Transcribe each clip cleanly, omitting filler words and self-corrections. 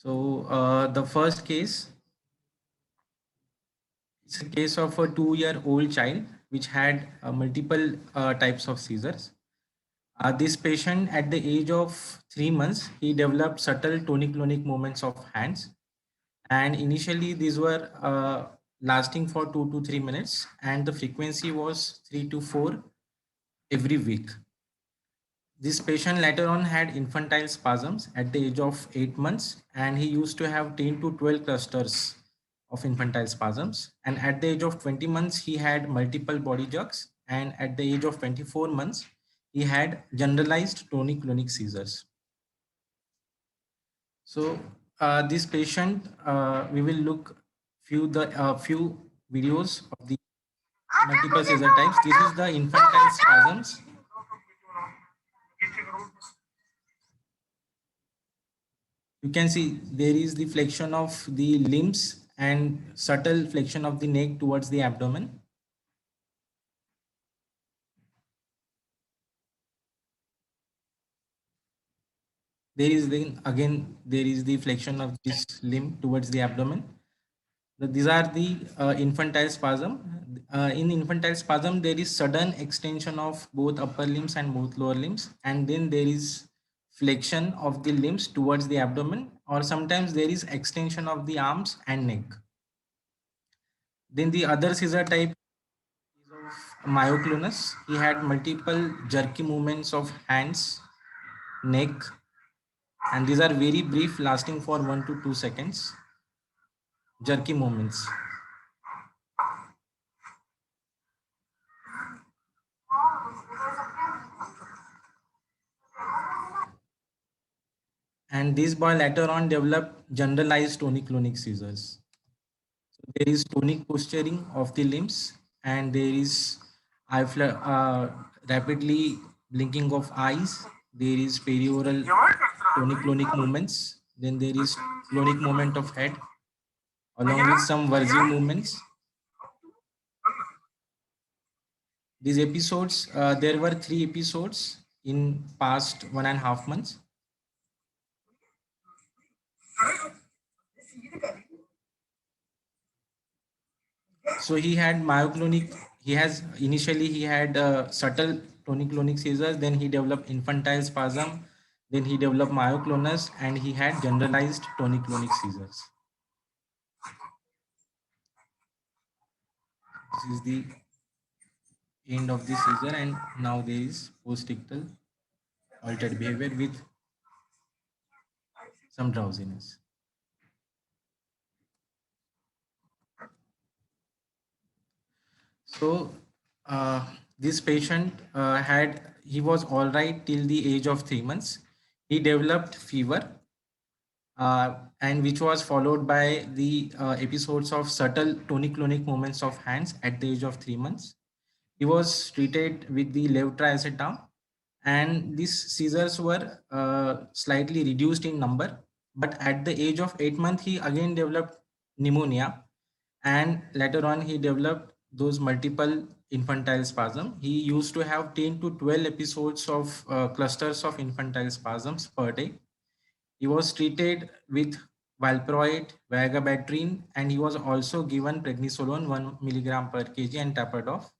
So the first case is a case of a 2-year-old child which had multiple types of seizures. This patient at the age of 3 months, he developed subtle tonic-clonic movements of hands. And initially these were lasting for 2 to 3 minutes and the frequency was 3 to 4 every week. This patient later on had infantile spasms at the age of 8 months and he used to have 10 to 12 clusters of infantile spasms. And at the age of 20 months, he had multiple body jerks. And at the age of 24 months, he had generalized tonic-clonic seizures. So this patient, we will look few videos of the multiple seizure types. This is the infantile spasms. You can see there is the flexion of the limbs and subtle flexion of the neck towards the abdomen. There is the flexion of this limb towards the abdomen. These are the infantile spasm. In infantile spasm, there is sudden extension of both upper limbs and both lower limbs, and then there is flexion of the limbs towards the abdomen, or sometimes there is extension of the arms and neck. Then the other seizure type is of myoclonus. He had multiple jerky movements of hands, neck, and these are very brief, lasting for 1 to 2 seconds. Jerky movements. And this boy later on developed generalized tonic-clonic seizures. So there is tonic posturing of the limbs, and there is rapidly blinking of eyes. There is perioral tonic-clonic movements. Then there is clonic movement of head, along with some Verzi movements. These episodes, there were 3 episodes in past 1.5 months. So he had myoclonic, he had subtle tonic-clonic seizures, then he developed infantile spasm, then he developed myoclonus, and he had generalized tonic-clonic seizures. This is the end of the seizure, and now there is postictal altered behavior with some drowsiness. So this patient he was all right till the age of 3 months. He developed fever, and which was followed by the episodes of subtle tonic-clonic movements of hands at the age of 3 months. He was treated with the levetiracetam, and these seizures were slightly reduced in number. But at the age of 8 months, he again developed pneumonia, and later on he developed those multiple infantile spasm. He used to have 10 to 12 episodes of clusters of infantile spasms per day. He was treated with valproate, vigabatrin, and he was also given prednisolone 1 milligram per kg and taperdov.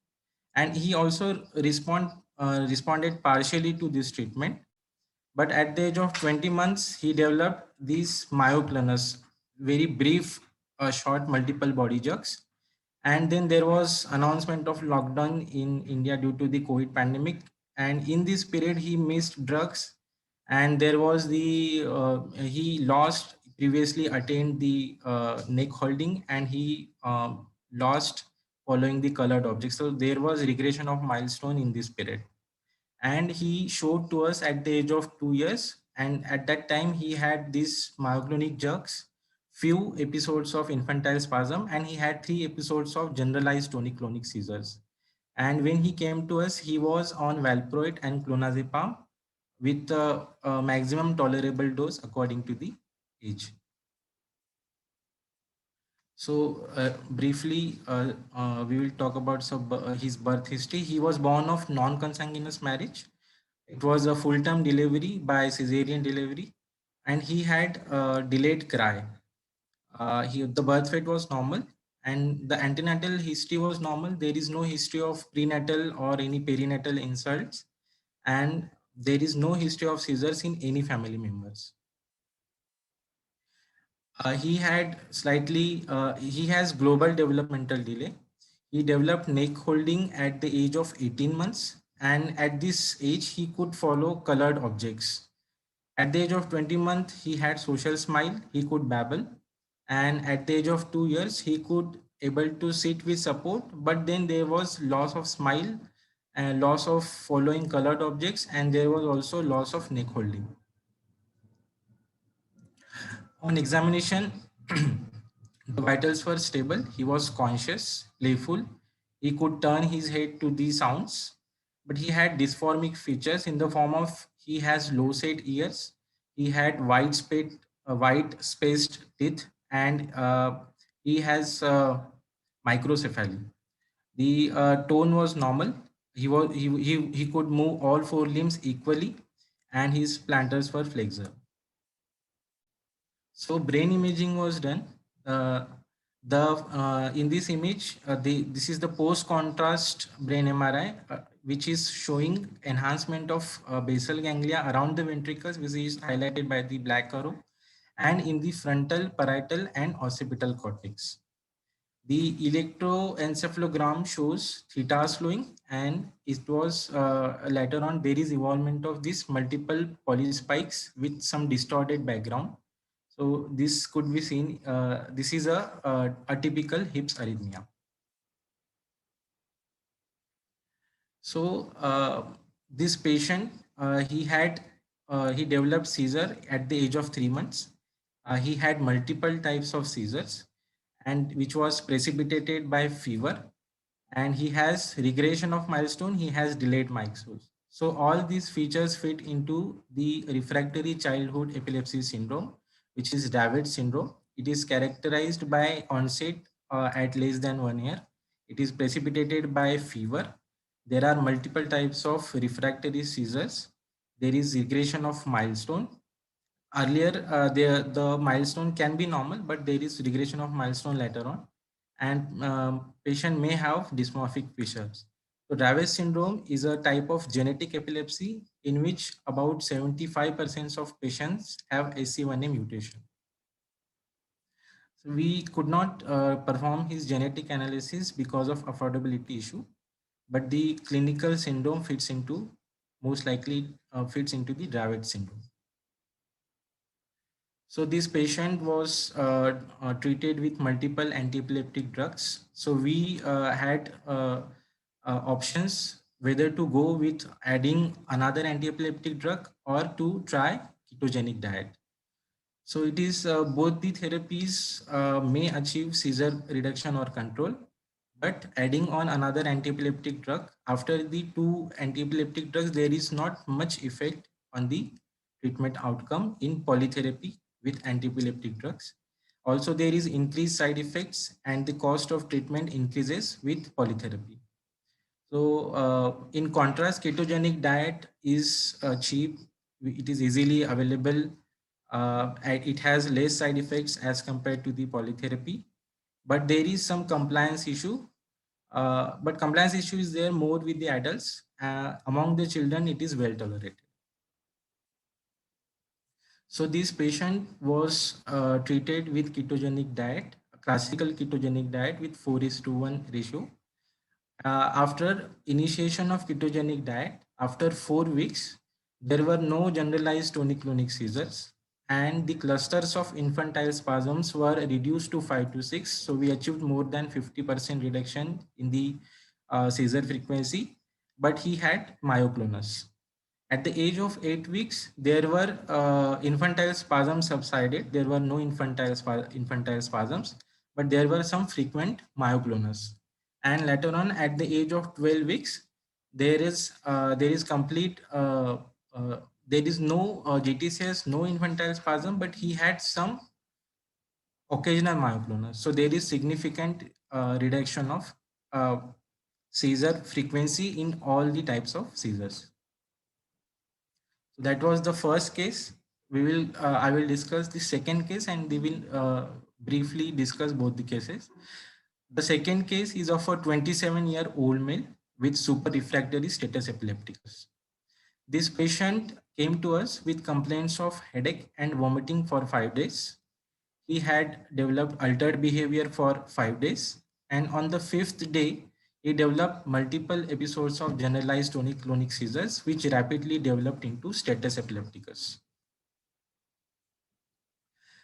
And he also responded partially to this treatment. But at the age of 20 months, he developed these myoclonus, very brief, short multiple body jerks. And then there was announcement of lockdown in India due to the COVID pandemic. And in this period, he missed drugs, and there was he lost previously attained the neck holding, and he lost following the colored objects. So there was regression of milestone in this period, and he showed to us at the age of 2 years. And at that time, he had these myoclonic jerks, few episodes of infantile spasm, and he had 3 episodes of generalized tonic-clonic seizures. And when he came to us, he was on valproate and clonazepam with a maximum tolerable dose according to the age. So briefly, we will talk about his birth history. He was born of non-consanguineous marriage. It was a full-term delivery by cesarean delivery. and he had delayed cry. The birth weight was normal, and the antenatal history was normal. There is no history of prenatal or any perinatal insults, and there is no history of seizures in any family members. He has global developmental delay. He developed neck holding at the age of 18 months, and at this age, he could follow colored objects. At the age of 20 months, he had social smile, he could babble, and at the age of 2 years, he could able to sit with support, but then there was loss of smile and loss of following colored objects, and there was also loss of neck holding. On examination, the vitals were stable. He was conscious, playful. He could turn his head to the sounds, but he had dysformic features in the form of he has low set ears, he had wide spaced teeth, and he has microcephaly. The tone was normal. He could move all four limbs equally, and his plantars were flexor. So brain imaging was done. Uh, the In this image, this is the post contrast brain MRI, which is showing enhancement of basal ganglia around the ventricles, which is highlighted by the black arrow, and in the frontal, parietal, and occipital cortex. The electroencephalogram shows theta slowing, and it was later on there is involvement of these multiple polyspikes with some distorted background. So this could be seen. This is a typical hips arrhythmia. So this patient, he developed seizure at the age of 3 months. He had multiple types of seizures, and which was precipitated by fever, and he has regression of milestone. He has delayed milestones. So all these features fit into the refractory childhood epilepsy syndrome, which is Dravet syndrome. It is characterized by onset at less than 1 year. It is precipitated by fever. There are multiple types of refractory seizures. There is regression of milestone. Earlier, the milestone can be normal, but there is regression of milestone later on, and patient may have dysmorphic features. So Dravet syndrome is a type of genetic epilepsy in which about 75% of patients have SC1A mutation. So we could not perform his genetic analysis because of affordability issue, but the clinical syndrome fits into most likely fits into the Dravet syndrome. So this patient was treated with multiple anti-epileptic drugs. So we had options whether to go with adding another anti-epileptic drug or to try ketogenic diet. So it is both the therapies may achieve seizure reduction or control, but adding on another anti-epileptic drug after the two anti-epileptic drugs, there is not much effect on the treatment outcome in polytherapy with anti-epileptic drugs. Also, there is increased side effects and the cost of treatment increases with polytherapy. So, in contrast, ketogenic diet is cheap. It is easily available. And it has less side effects as compared to the polytherapy. But there is some compliance issue. But compliance issue is there more with the adults. Among the children, it is well tolerated. So this patient was treated with ketogenic diet, a classical ketogenic diet with 4:1 ratio. After initiation of ketogenic diet, after 4 weeks, there were no generalized tonic-clonic seizures, and the clusters of infantile spasms were reduced to 5 to 6. So we achieved more than 50% reduction in the seizure frequency, but he had myoclonus. At the age of 8 weeks, there were infantile spasms subsided. There were no infantile spasms, but there were some frequent myoclonus. And later on, at the age of 12 weeks, there is complete there is no GTCS, no infantile spasm, but he had some occasional myoclonus. So there is significant reduction of uh, seizure frequency in all the types of seizures. So that was the first case. I will discuss the second case, and we will briefly discuss both the cases. The second case is of a 27-year-old male with super refractory status epilepticus. This patient came to us with complaints of headache and vomiting for 5 days. He had developed altered behavior for 5 days, and on the fifth day, he developed multiple episodes of generalized tonic-clonic seizures, which rapidly developed into status epilepticus.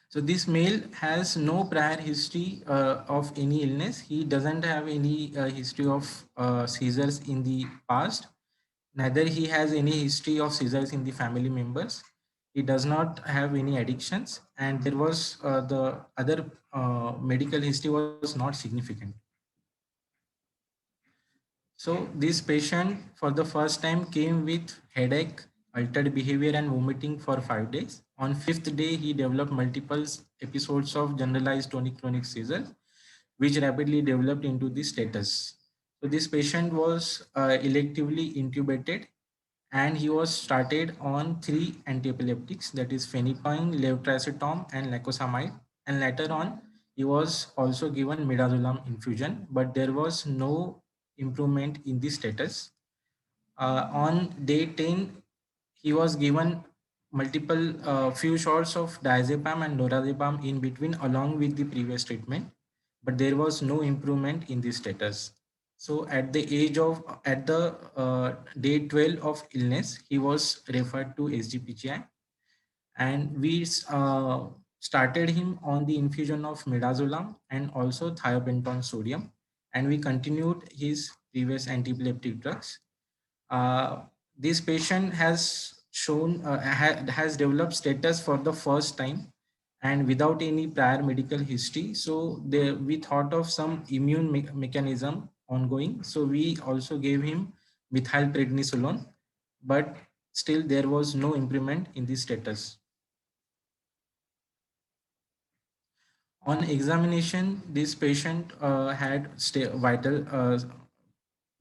So this male has no prior history of any illness. He doesn't have any history of seizures in the past. Neither he has any history of seizures in the family members. He does not have any addictions, and there was the other medical history was not significant. So this patient for the first time came with headache, altered behavior and vomiting for 5 days. On fifth day, he developed multiple episodes of generalized tonic-clonic seizures, which rapidly developed into the status. So this patient was electively intubated, and he was started on 3 antiepileptics, that is phenytoin, levetiracetam and lacosamide, and later on he was also given midazolam infusion, but there was no improvement in the status. On day 10, he was given multiple few shots of diazepam and lorazepam in between along with the previous treatment, but there was no improvement in the status. So at the day 12 of illness, he was referred to SGPGI, and we started him on the infusion of midazolam and also thiopental sodium, and we continued his previous antiepileptic drugs. uh, this patient has has developed status for the first time and without any prior medical history. So we thought of some immune mechanism ongoing. So we also gave him methylprednisolone, but still there was no improvement in the status. On examination, this patient had vital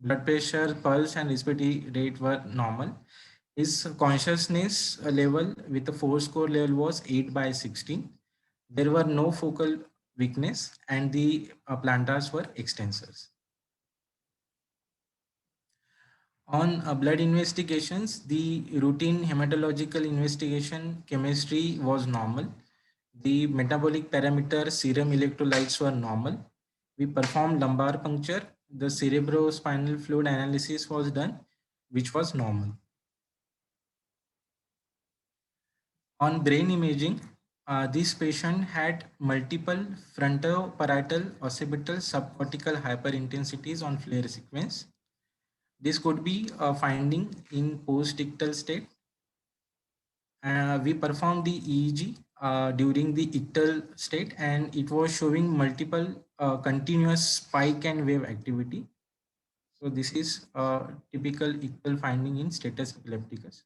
blood pressure, pulse, and respiratory rate were normal. His consciousness level with the force score level was 8 by 16. There were no focal weakness, and the plantars were extensors. On blood investigations, the routine hematological investigation chemistry was normal. The metabolic parameter serum electrolytes were normal. We performed lumbar puncture. The cerebrospinal fluid analysis was done, which was normal. On brain imaging, this patient had multiple frontoparietal, occipital, subcortical hyperintensities on flare sequence. This could be a finding in post-ictal state. We performed the EEG during the ictal state, and it was showing multiple continuous spike and wave activity. So this is a typical ictal finding in status epilepticus.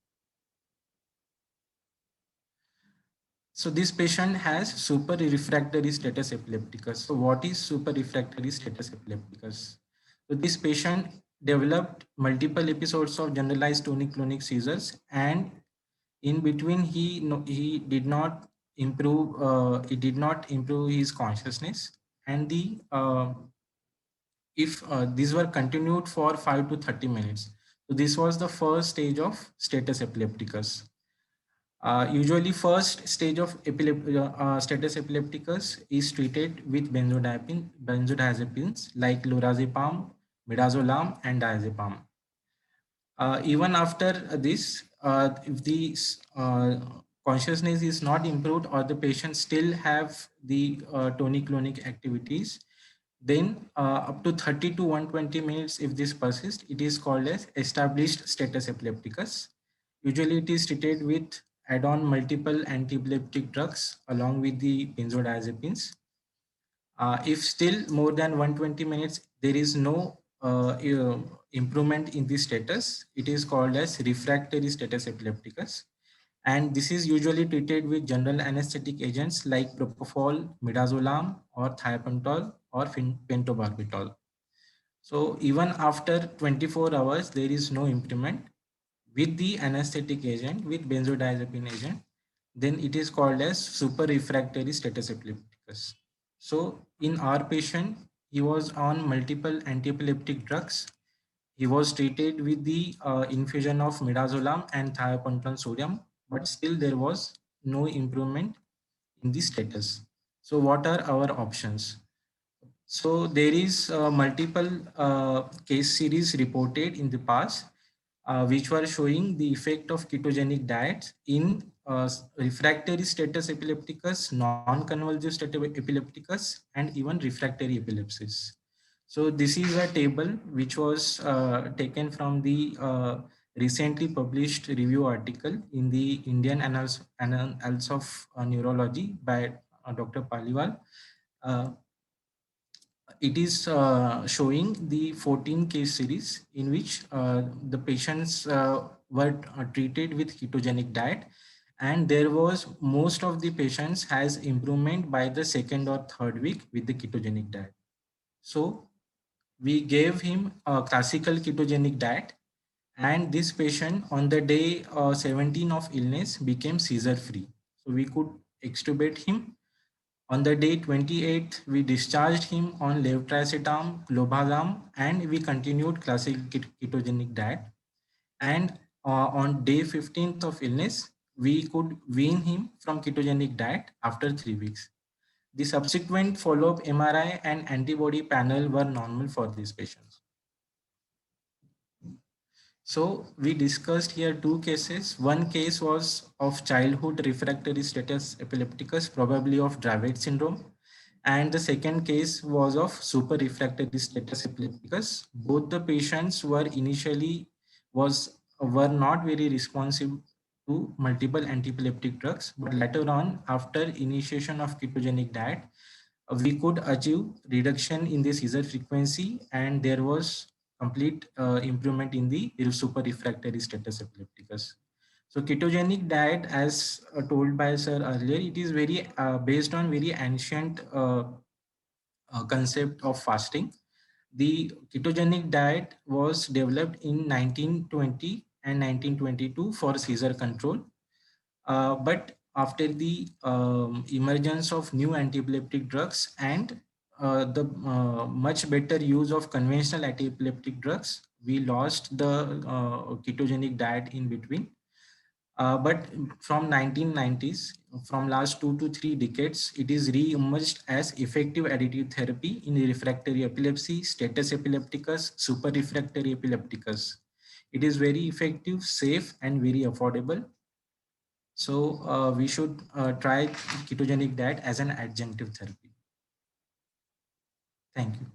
So this patient has super refractory status epilepticus. So what is super refractory status epilepticus? So this patient developed multiple episodes of generalized tonic-clonic seizures, and in between he did not improve. He did not improve his consciousness, and the if these were continued for 5 to 30 minutes. So this was the first stage of status epilepticus. Usually, first stage of status epilepticus is treated with benzodiazepines like lorazepam, midazolam, and diazepam. Even after this, if the consciousness is not improved or the patient still have the tonic-clonic activities, then up to 30 to 120 minutes, if this persists, it is called as established status epilepticus. Usually it is treated with add-on multiple anti-epileptic drugs along with the benzodiazepines. If still more than 120 minutes, there is no improvement in the status, it is called as refractory status epilepticus. And this is usually treated with general anesthetic agents like propofol, midazolam, or thiopentol, or pentobarbital. So even after 24 hours, there is no improvement with the anesthetic agent, with benzodiazepine agent. then it is called as super refractory status epilepticus. So in our patient, he was on multiple anti-epileptic drugs. He was treated with the infusion of midazolam and thiopentone sodium, but still there was no improvement in the status. So what are our options? So there is multiple case series reported in the past, which were showing the effect of ketogenic diets in refractory status epilepticus, non-convulsive status epilepticus, and even refractory epilepsies. So this is a table which was taken from the recently published review article in the Indian Annals of Neurology by Dr. Paliwal. Uh, it is showing the 14 case series in which the patients were treated with ketogenic diet, and there was most of the patients has improvement by the second or third week with the ketogenic diet. So we gave him a classical ketogenic diet, and this patient on the day 17 of illness became seizure free. So we could extubate him. On the day 28th, we discharged him on levetiracetam, clobazam, and we continued classic ketogenic diet. And on day 15th of illness, we could wean him from ketogenic diet after 3 weeks. The subsequent follow-up MRI and antibody panel were normal for these patients. So we discussed here two cases. One case was of childhood refractory status epilepticus, probably of Dravet syndrome. And the second case was of super refractory status epilepticus. Both the patients were not very responsive to multiple antiepileptic drugs, but later on, after initiation of ketogenic diet, we could achieve reduction in the seizure frequency, and there was complete improvement in the super refractory status epilepticus. So ketogenic diet, as told by sir earlier, it is very based on very ancient concept of fasting. The ketogenic diet was developed in 1920 and 1922 for seizure control. But after the emergence of new anti-epileptic drugs and the much better use of conventional anti-epileptic drugs, we lost the ketogenic diet in between. But from 1990s, from last 2 to 3 decades, it is re-emerged as effective additive therapy in refractory epilepsy, status epilepticus, super refractory epilepticus. It is very effective, safe, and very affordable. So we should try ketogenic diet as an adjunctive therapy. Thank you.